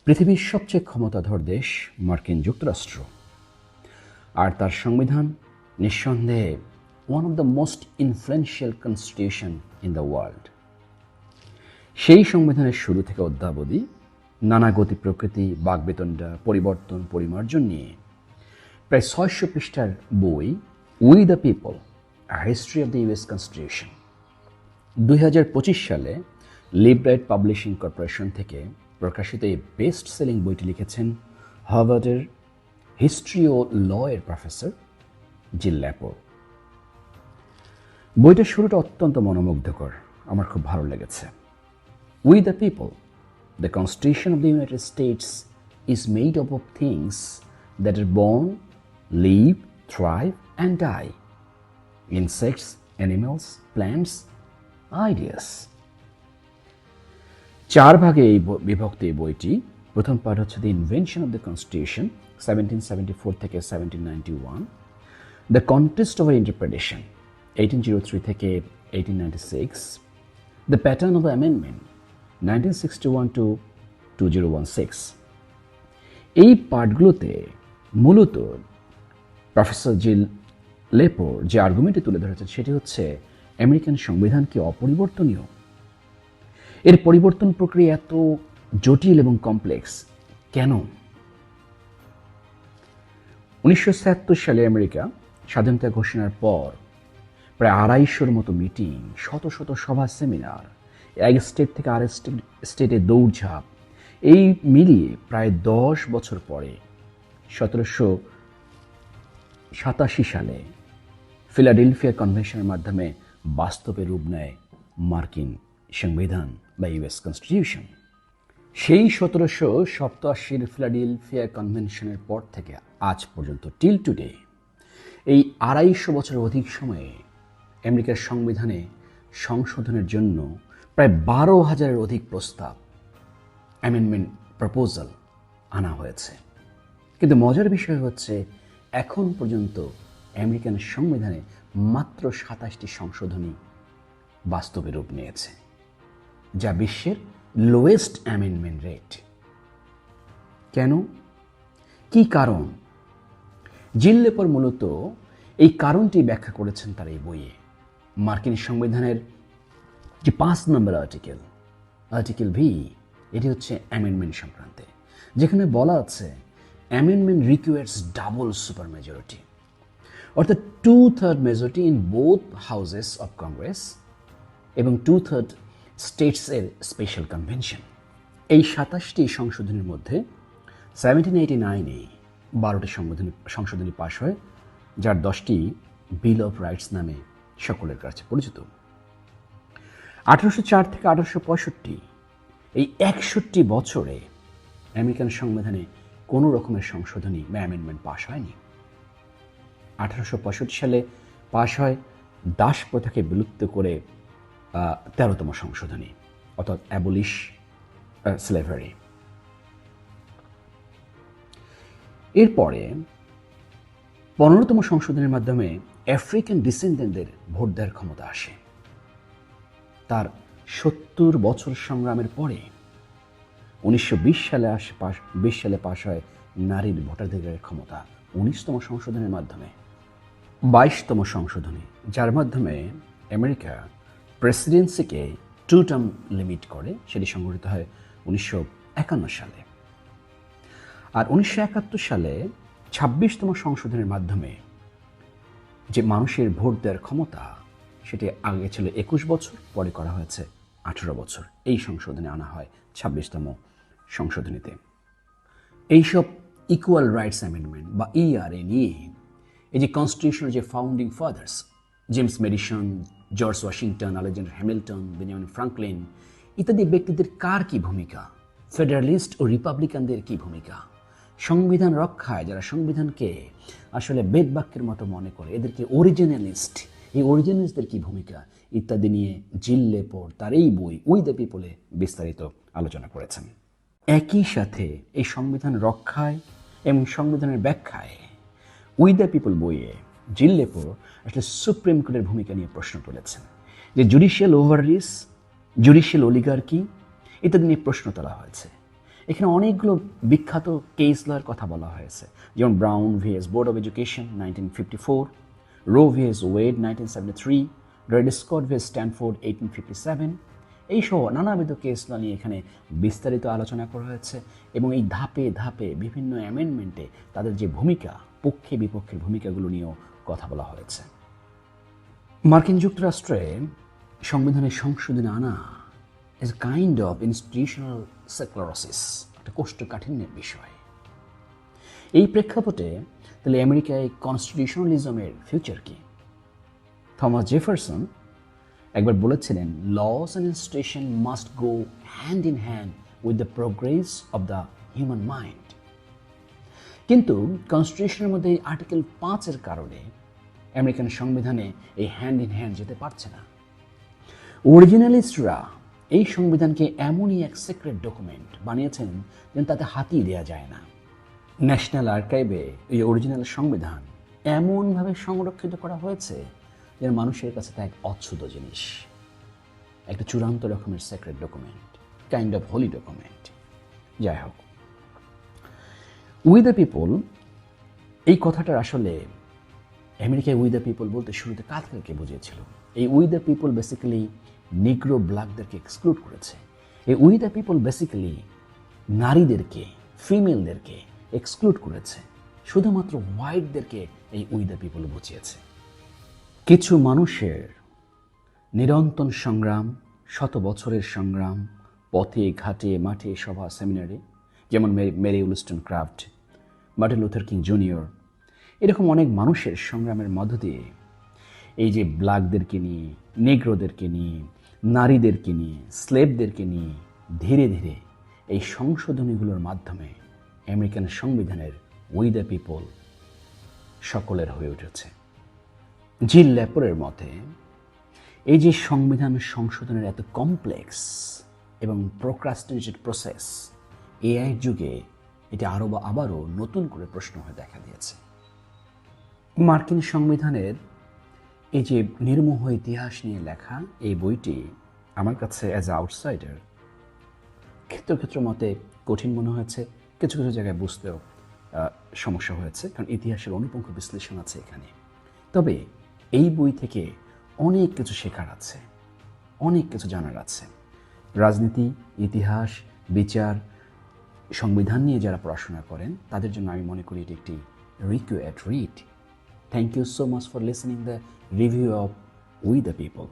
পৃথিবীর সবচেয়ে ক্ষমতাধর দেশ মার্কিন যুক্তরাষ্ট্র, আর তার সংবিধান নিঃসন্দেহে one of the most influential constitution in the world. সেই সংবিধানের শুরু থেকে অদ্যাবধি নানা গতি প্রকৃতি, বাকবেতনটা, পরিবর্তন, পরিমার্জন নিয়ে প্রায় 600 পৃষ্ঠার বই we the people, a history of the US constitution 2025 সালে লিবরাইট পাবলিশিং কর্পোরেশন থেকে প্রকাশিত এই বেস্ট সেলিং বইটি লিখেছেন হার্ভার্ডের হিস্ট্রি ও ল এর প্রফেসর জিল লেপোর। বইটার শুরুটা অত্যন্ত মনোমুগ্ধকর, আমার খুব ভালো লেগেছে। We the people, the Constitution of the United States is made up of things that are born, live, thrive, and die. Insects, animals, plants, ideas. 4 ভাগে বিভক্ত এই বইটি। প্রথম পার্ট হচ্ছে the invention of the constitution 1774 থেকে 1791, the contest over interpretation 1803 থেকে 1896, the pattern of the amendment 1961 to 2016। এই পার্টগুলোতে মূলত প্রফেসর জিল লেপোর যে আর্গুমেন্টটি তুলে ধরেছেন সেটি হচ্ছে আমেরিকান সংবিধান কি অপরিবর্তনীয়? এর পরিবর্তন প্রক্রিয়া এত জটিল এবং কমপ্লেক্স কেন? 1977 সালে আমেরিকা স্বাধীনতা ঘোষণার পর প্রায় 250-র মতো মিটিং, শত শত সভা, সেমিনার, এক স্টেট থেকে আরেক স্টেটে দৌড়ঝাঁপ, এই মিলিয়ে প্রায় 10 বছর পরে 1787 সালে ফিলাডেলফিয়া কনভেনশনের মাধ্যমে বাস্তবে রূপ নেয় মার্কিন সংবিধান বা ইউএস কনস্টিটিউশন। সেই 1787-র ফিলাডেলফিয়া কনভেনশনের পর থেকে আজ পর্যন্ত টিল টুডে এই 250 বছরের অধিক সময়ে আমেরিকার সংবিধানে সংশোধনের জন্য প্রায় 12,000-এর অধিক প্রস্তাব, অ্যামেন্ডমেন্ট প্রপোজাল আনা হয়েছে। কিন্তু মজার বিষয় হচ্ছে এখন পর্যন্ত আমেরিকান সংবিধানে মাত্র 27টি সংশোধনী বাস্তবে রূপ নিয়েছে, যা বিশ্বের লোয়েস্ট অ্যামেন্ডমেন্ট রেট। কেন? কি কারণ? জিল লেপোর মূলত এই কারণটি ব্যাখ্যা করেছেন তার এই বইয়ে। মার্কিন সংবিধানের যে 5 নম্বর আর্টিকেল ভি, এটি হচ্ছে অ্যামেন্ডমেন্ট সংক্রান্তে, যেখানে বলা আছে amendment requires double super majority, অর্থাৎ 2/3 majority in both houses of Congress এবং 2/3 স্টেটসের স্পেশাল কনভেনশন। এই 27টি সংশোধনীর মধ্যে 1789-এ 12টি সংশোধনী পাশ হয়, যার 10টি বিল অফ রাইটস নামে সকলের কাছে পরিচিত। 1804 থেকে 1865 এই 61 বছরে আমেরিকান সংবিধানে কোনো রকমের সংশোধনী বা অ্যামেন্ডমেন্ট পাশ হয়নি। 1865 সালে পাশ হয় দাস প্রথাকে বিলুপ্ত করে 13তম সংশোধনী, অর্থাৎ অ্যাবলিশ স্লেভারি। এরপরে 15তম সংশোধনের মাধ্যমে আফ্রিকান ডিসেন্ডেন্টদের ভোট দেওয়ার ক্ষমতা আসে। তার 70 বছর সংগ্রামের পরে 1920 সালে পাশ হয় নারীর ভোটাধিকারের ক্ষমতা 19তম সংশোধনের মাধ্যমে। 22তম সংশোধনী, যার মাধ্যমে আমেরিকা প্রেসিডেন্সিকে 2 টার্ম লিমিট করে, সেটি সংগঠিত হয় 1951 সালে। আর 1971 সালে 26তম সংশোধনের মাধ্যমে যে মানুষের ভোট দেওয়ার ক্ষমতা, সেটি আগে ছিল 21 বছর, পরে করা হয়েছে 18 বছর। এই সংশোধনে আনা হয় 26তম সংশোধনীতে। এইসব ইকুয়াল রাইটস অ্যামেন্ডমেন্ট বা ইআরএ নিয়ে এই যে কনস্টিটিউশনের যে founding father's, James medicine, George Washington, Alexander Hamilton, Benjamin Franklin ইত্যাদি ব্যক্তিদের কার কি ভূমিকা, ফেডারেলিস্ট ও রিপাবলিকানদের কি ভূমিকা, সংবিধান রক্ষায় যারা সংবিধানকে আসলে বেদবাক্যের মতো মনে করে এদেরকে অরিজিনালিস্ট, এই অরিজিনালিস্টদের কি ভূমিকা ইত্যাদি নিয়ে জিল লেপোর তার এই বই উই দ্য পিপলে বিস্তারিত আলোচনা করেছেন। একই সাথে এই সংবিধান রক্ষায় এবং সংবিধানের ব্যাখ্যায় উই দ্য পিপল বইয়ে জিল লেপোর আসলে সুপ্রিম কোর্টের ভূমিকা নিয়ে প্রশ্ন তুলেছেন, যে জুডিশিয়াল ওভাররিচ, জুডিশিয়াল অলিগার্কি ইত্যাদি নিয়ে প্রশ্ন তোলা হয়েছে। এখানে অনেকগুলো বিখ্যাত কেস লয়ের কথা বলা হয়েছে, যেমন Brown vs Board of Education 1954, Roe vs Wade 1973, Dred Scott vs Stanford 1857, এই সহ নানাবিধ কেস ল নিয়ে এখানে বিস্তারিত আলোচনা করা হয়েছে এবং এই ধাপে ধাপে বিভিন্ন অ্যামেন্ডমেন্টে তাদের যে ভূমিকা, পক্ষে বিপক্ষের ভূমিকাগুলো নিয়েও কথা বলা হয়েছে। মার্কিন যুক্তরাষ্ট্রে সংবিধানের সংশোধনে আনা is kind of institutional sclerosis, একটা কোষ্ঠকাঠিন্যের বিষয়। এই প্রেক্ষাপটে তাহলে আমেরিকায় কনস্টিটিউশনালিজমের ফিউচার কি? থমাস জেফারসন একবার বলেছিলেন, laws and institution must go hand in hand with the progress of the human mind. কিন্তু কনস্টিটিউশনের মধ্যে এই আর্টিকেল 5-এর কারণে আমেরিকান সংবিধানে এই হ্যান্ড ইন হ্যান্ড যেতে পারছে না। অরিজিনালিস্টরা এই সংবিধানকে এমনই এক সিক্রেট ডকুমেন্ট বানিয়েছেন যেন তাতে হাতই দেওয়া যায় না। ন্যাশনাল আর্কাইভে এই অরিজিনাল সংবিধান এমনভাবে সংরক্ষিত করা হয়েছে যেন মানুষের কাছে তা এক অচ্ছুত জিনিস, একটা চূড়ান্ত রকমের secret document, kind of Holi document. যাই হোক, উই দ্য পিপল, এই কথাটার আসলে আমেরিকায় উই দ্য পিপল বলতে শুরুতে কাদেরকে বুঝিয়েছিল? এই we the people basically Negro ব্ল্যাকদেরকে এক্সক্লুড করেছে। এই উই দ্য পিপল বেসিক্যালি নারীদেরকে, ফিমেলদেরকে এক্সক্লুড করেছে, শুধুমাত্র হোয়াইটদেরকে এই উই দ্য পিপল বুঝিয়েছে। কিছু মানুষের নিরন্তর সংগ্রাম, শত বছরের সংগ্রাম, পথে ঘাটে মাঠে সভা সেমিনারে, যেমন Mary Wollstonecraft, Martin Luther King junior, এরকম অনেক মানুষের সংগ্রামের মধ্য দিয়ে এই যে ব্ল্যাকদেরকে নিয়ে, নেগ্রোদেরকে নিয়ে, নারীদেরকে নিয়ে, স্লেভদেরকে নিয়ে ধীরে ধীরে এই সংশোধনীগুলোর মাধ্যমে আমেরিকান সংবিধানের উই দ্য পিপল সকলের হয়ে উঠেছে। জিল ল্যাপরের মতে এই যে সংবিধান সংশোধনের এত কমপ্লেক্স এবং প্রোক্রাস্টিনেটেড প্রসেস, এআইয়ের যুগে এটা আবারও নতুন করে প্রশ্ন হয়ে দেখা দিয়েছে। মার্কিন সংবিধানের এই যে নির্মোহ ইতিহাস নিয়ে লেখা এই বইটি আমার কাছে অ্যাজ এ আউটসাইডার ক্ষেত্র মতে কঠিন মনে হয়েছে, কিছু কিছু জায়গায় বুঝতেও সমস্যা হয়েছে, কারণ ইতিহাসের অনুপঙ্খ বিশ্লেষণ আছে এখানে। তবে এই বই থেকে অনেক কিছু শেখার আছে, অনেক কিছু জানার আছে। রাজনীতি, ইতিহাস, বিচার, সংবিধান নিয়ে যারা পড়াশোনা করেন তাদের জন্য আমি মনে করি এটি একটি required read. Thank you so much for listening the review of We the People.